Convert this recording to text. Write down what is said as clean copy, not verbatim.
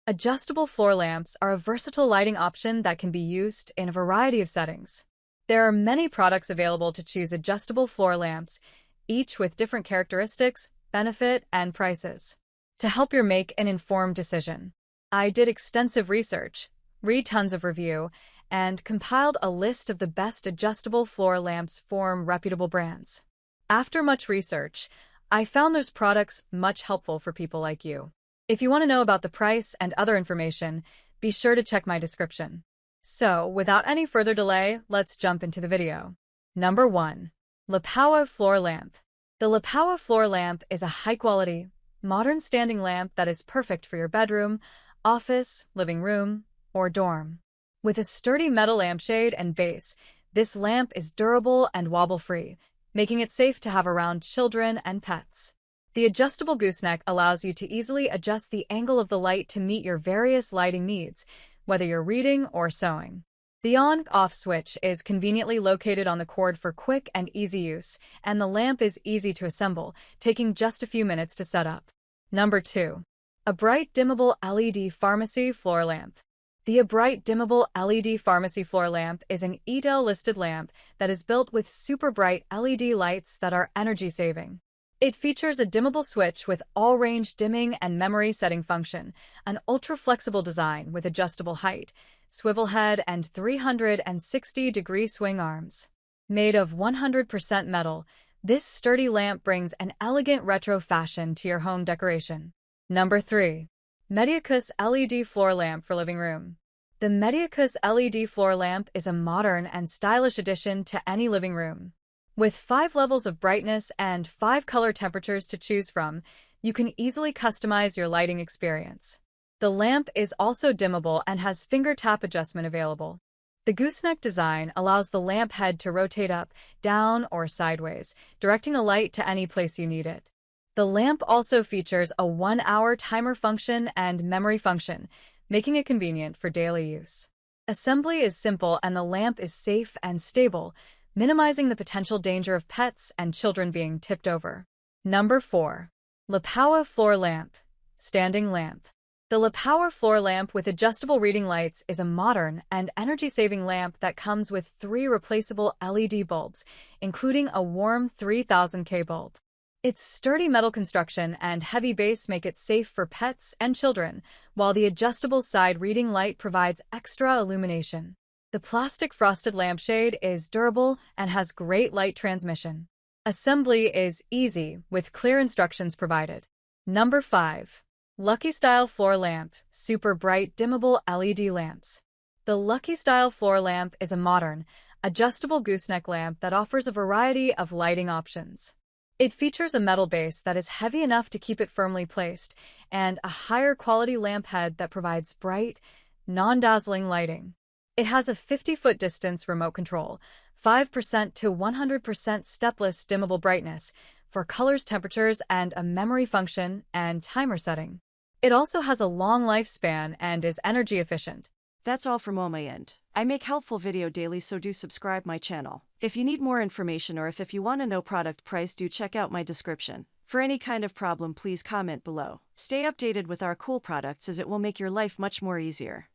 Adjustable floor lamps are a versatile lighting option that can be used in a variety of settings. There are many products available to choose adjustable floor lamps, each with different characteristics, benefit, and prices. To help you make an informed decision, I did extensive research, read tons of review, and compiled a list of the best adjustable floor lamps from reputable brands. After much research, I found those products much helpful for people like you. If you want to know about the price and other information, be sure to check my description. So, without any further delay, let's jump into the video. Number 1. Lapawa Floor Lamp. The Lapawa Floor Lamp is a high-quality, modern standing lamp that is perfect for your bedroom, office, living room, or dorm. With a sturdy metal lampshade and base, this lamp is durable and wobble-free, making it safe to have around children and pets. The adjustable gooseneck allows you to easily adjust the angle of the light to meet your various lighting needs, whether you're reading or sewing. The on-off switch is conveniently located on the cord for quick and easy use, and the lamp is easy to assemble, taking just a few minutes to set up. Number 2. Abright Dimmable LED Pharmacy Floor Lamp. The Abright Dimmable LED Pharmacy Floor Lamp is an EDEL-listed lamp that is built with super bright LED lights that are energy-saving. It features a dimmable switch with all-range dimming and memory setting function, an ultra-flexible design with adjustable height, swivel head, and 360-degree swing arms. Made of 100% metal, this sturdy lamp brings an elegant retro fashion to your home decoration. Number 3. Mediacus LED Floor Lamp for Living Room. The Mediacus LED Floor Lamp is a modern and stylish addition to any living room. With 5 levels of brightness and 5 color temperatures to choose from, you can easily customize your lighting experience. The lamp is also dimmable and has finger tap adjustment available. The gooseneck design allows the lamp head to rotate up, down, or sideways, directing the light to any place you need it. The lamp also features a 1-hour timer function and memory function, making it convenient for daily use. Assembly is simple and the lamp is safe and stable, minimizing the potential danger of pets and children being tipped over. Number 4. Lapawa Floor Lamp. Standing Lamp. The Lapawa Floor Lamp with adjustable reading lights is a modern and energy-saving lamp that comes with 3 replaceable LED bulbs, including a warm 3000K bulb. Its sturdy metal construction and heavy base make it safe for pets and children, while the adjustable side reading light provides extra illumination. The plastic frosted lampshade is durable and has great light transmission. Assembly is easy, with clear instructions provided. Number 5. Lucky Style Floor Lamp Super Bright Dimmable LED Lamps. The Lucky Style Floor Lamp is a modern, adjustable gooseneck lamp that offers a variety of lighting options. It features a metal base that is heavy enough to keep it firmly placed, and a higher quality lamp head that provides bright, non-dazzling lighting. It has a 50-foot distance remote control, 5% to 100% stepless dimmable brightness for colors, temperatures, and a memory function and timer setting. It also has a long lifespan and is energy efficient. That's all from my end. I make helpful video daily, so do subscribe my channel. If you need more information or if you want to know product price, do check out my description. For any kind of problem, please comment below. Stay updated with our cool products as it will make your life much more easier.